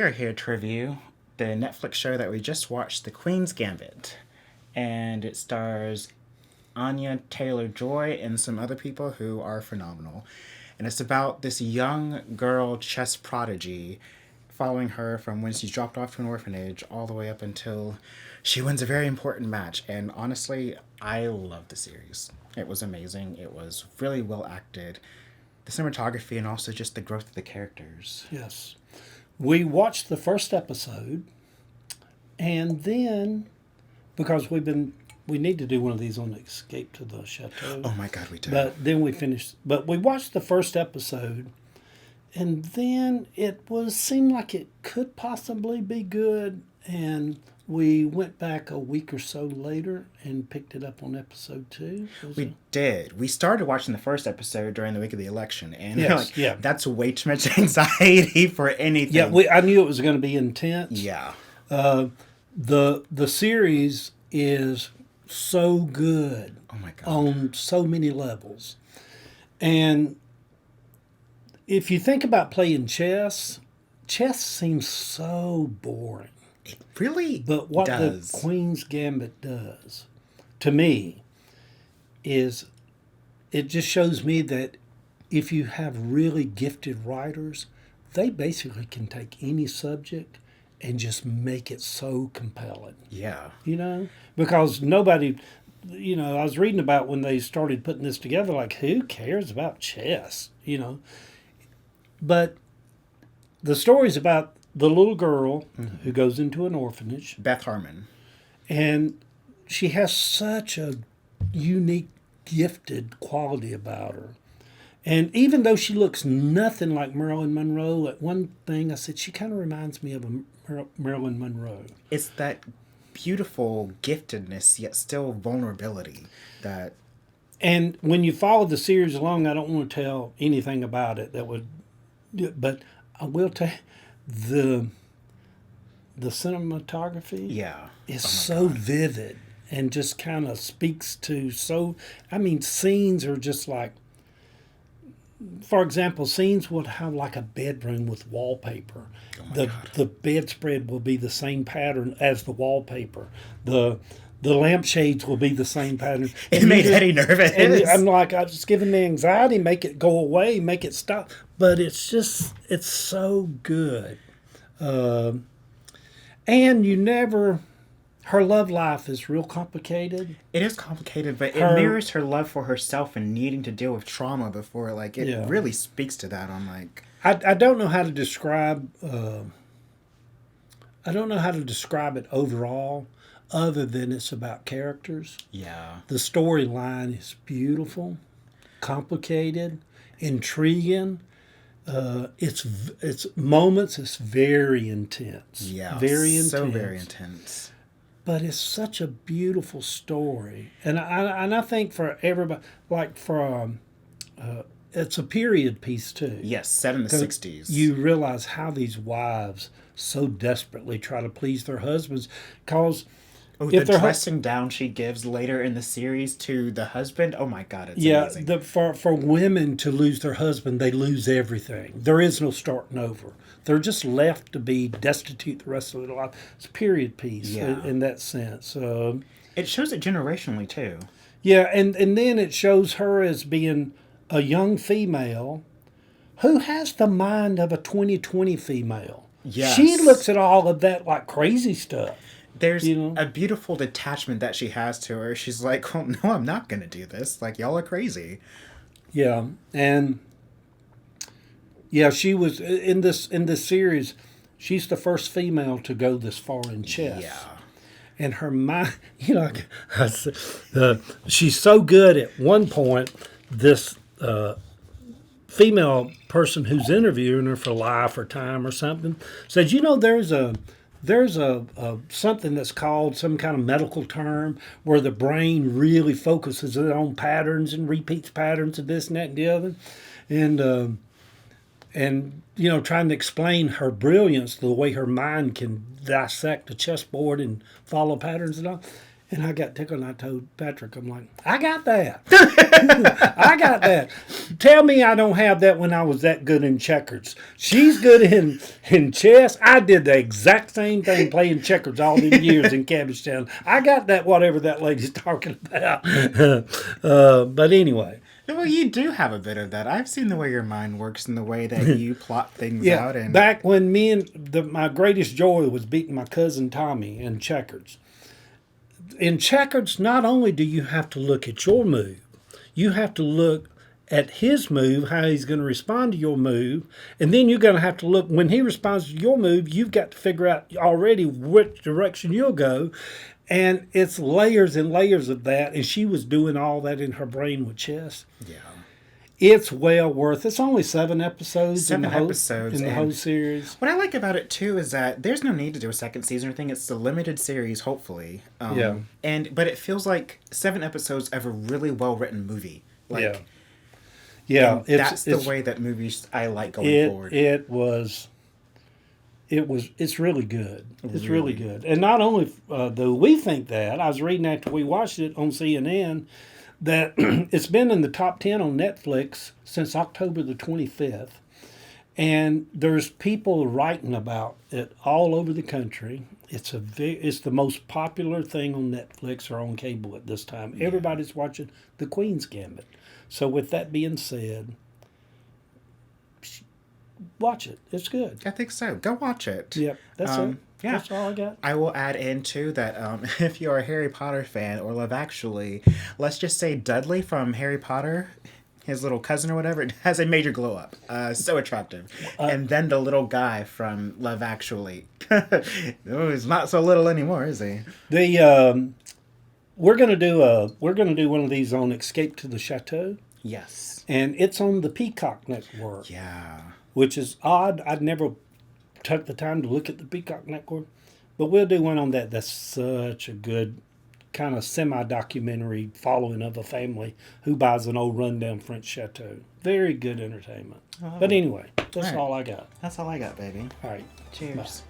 are here to review the Netflix show that we just watched, The Queen's Gambit. And it stars Anya Taylor-Joy and some other people who are phenomenal. And it's about this young girl chess prodigy, following her from when she's dropped off to an orphanage all the way up until she wins a very important match. And honestly, I love the series. It was amazing. It was really well acted. The cinematography and also just the growth of the characters. Yes. We watched the first episode, and then, because we need to do one of these on Escape to the Chateau. Oh my God, we do. But then but we watched the first episode, and then seemed like it could possibly be good, and we went back a week or so later and picked it up on episode 2. We did. We started watching the first episode during the week of the election, and that's way too much anxiety for anything. Yeah, I knew it was going to be intense. Yeah. The series is so good. Oh my God. On so many levels. And if you think about playing chess seems so boring. It really But what does. the Queen's Gambit does, to me, is it just shows me that if you have really gifted writers, they basically can take any subject and just make it so compelling. Yeah. Because nobody, I was reading about when they started putting this together, like, who cares about chess, But the story's about the little girl who goes into an orphanage. Beth Harmon. And she has such a unique, gifted quality about her. And even though she looks nothing like Marilyn Monroe, at one thing I said, she kind of reminds me of a Marilyn Monroe. It's that beautiful giftedness, yet still vulnerability that... And when you follow the series along, I don't want to tell anything about it but I will tell you, the cinematography is so vivid and just kind of speaks to scenes are just like, for example, scenes would have like a bedroom with wallpaper. The bedspread will be the same pattern as the wallpaper. The lampshades will be the same pattern. It made Eddie nervous. And I'm like, I'm just giving me anxiety, make it go away, make it stop. But it's so good. And her love life is real complicated. It is complicated, but it mirrors her love for herself and needing to deal with trauma before, it really speaks to that on, I don't know how to describe, it overall, other than it's about characters. Yeah. The storyline is beautiful, complicated, intriguing. It's moments. It's very intense. Yeah. Very intense. So very intense. But it's such a beautiful story, and I think for everybody, it's a period piece too. Yes, set in the 60s. You realize how these wives so desperately try to please their husbands, because the dressing down she gives later in the series to the husband. Oh my God, it's amazing. Yeah, for women to lose their husband, they lose everything. There is no starting over. They're just left to be destitute the rest of their life. It's a period piece in that sense. It shows it generationally too. Yeah, and then it shows her as being a young female who has the mind of a 2020 female. Yes. She looks at all of that like crazy stuff. There's a beautiful detachment that she has to her. She's like, well, no, I'm not going to do this. Like, y'all are crazy. Yeah, and she was in this series. She's the first female to go this far in chess. Yeah. And her mind, she's so good. At one point, this female person who's interviewing her for Life or Time or something said, there's a something that's called some kind of medical term where the brain really focuses on patterns and repeats patterns of this and that and the other, and trying to explain her brilliance, the way her mind can dissect a chessboard and follow patterns and all. And I got tickled and I told Patrick, I'm like, I got that. I got that. Tell me I don't have that when I was that good in checkers. She's good in chess. I did the exact same thing playing checkers all these years in Cabbagetown. I got that, whatever that lady's talking about. But anyway. Well, you do have a bit of that. I've seen the way your mind works and the way that you plot things Yeah, out. And back when me and my greatest joy was beating my cousin Tommy in checkers. In checkers, not only do you have to look at your move, you have to look at his move, how he's going to respond to your move, and then you're going to have to look when he responds to your move. You've got to figure out already which direction you'll go, and it's layers and layers of that. And she was doing all that in her brain with chess. yeah. It's well worth. It's only 7 episodes. Seven in the whole, episodes, in the and whole series. What I like about it too is that there's no need to do a second season or thing. It's a limited series, hopefully. Yeah. But it feels like 7 episodes of a really well written movie. Like, Yeah. Yeah, that's the way that movies I like going forward. It's really good. It's really good. And not only do we think that, I was reading after we watched it on CNN that it's been in the top 10 on Netflix since October the 25th. And there's people writing about it all over the country. It's the most popular thing on Netflix or on cable at this time. Yeah. Everybody's watching The Queen's Gambit. So with that being said, watch it. It's good. I think so. Go watch it. Yep, that's it. Yeah. That's all I got. I will add in too that if you're a Harry Potter fan or Love Actually, let's just say Dudley from Harry Potter, his little cousin or whatever, has a major glow up. So attractive. And then the little guy from Love Actually. Oh, he's not so little anymore, is he? We're gonna do one of these on Escape to the Chateau. Yes. And it's on the Peacock Network. Yeah. Which is odd. I'd never took the time to look at the Peacock Network, but we'll do one on that. That's such a good kind of semi-documentary following of a family who buys an old rundown French chateau. Very good entertainment. But anyway, that's all I got. That's all I got, baby. All right. Cheers.